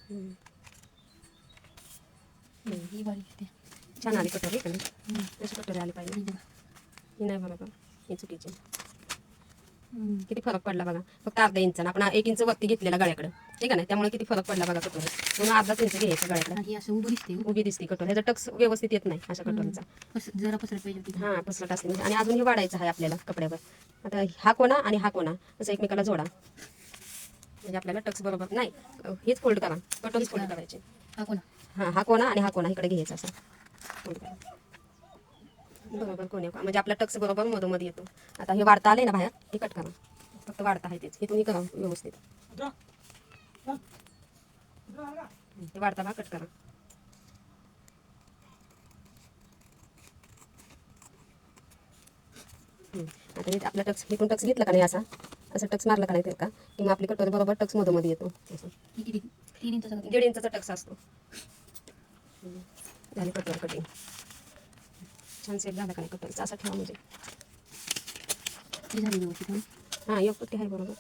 ही बारीक दिसते. छान आली कटोरी का नाही? तशी कटोरी आली पाहिजे. ही नाही बरोबर, ही चुकीची. किती फरक पडला बघा. फक्त अर्धा इंचानं आपण 1 इंच वरती घेतलेला गळ्याकडे, ठीक आहे ना, त्यामुळे किती फरक पडला बघा कटोरी. म्हणून अर्धाच इंच घ्यायचं गळ्याकडे. आणि ही असं उभं दिसते. उभी दिसते कटोरी. ह्याचा टक्स व्यवस्थित येत नाही अशा कटोरीचा. जरा पसरत पाहिजे होती. हां, पसरट असते म्हणजे. आणि अजून हे वाढायचं आहे आपल्याला कपड्यावर. आता हा कोणा आणि हा कोणा असं एकमेकाला जोडा, म्हणजे आपल्याला टक्स बरोबर नाही. हेच फोल्ड करा, कटोरीच फोल्ड करायची. हा कोणा. हां, हा कोणा आणि हा कोणा इकडे घ्यायचा असं फोल्ड करा. बरोबर कोण्या, म्हणजे आपला टक्स बरोबर मधोमध येतो. आता हे वाढता आले ना बाहेर, हे कट करा. फक्त वाढता आहे तेच, हे तुम्ही करा व्यवस्थित. हे वाढता भाग कट करा. आता हे आपला टक्स इकडून टक्स घेतला का नाही असा, असं टक्स मारला का नाही का, किंवा आपली कटोरी बरोबर टक्स मधोमध येतो. असं ही किती 3 इंचाचा का? 1.5 इंचाचा टक्स असतो. झाली कटोरी कटिंग. छान सेट झाला का नाही कटोरीचा, असा ठेवा म्हणजे. ही झाली व्यवस्थित. हां, एक पट्टी आहे बरोबर.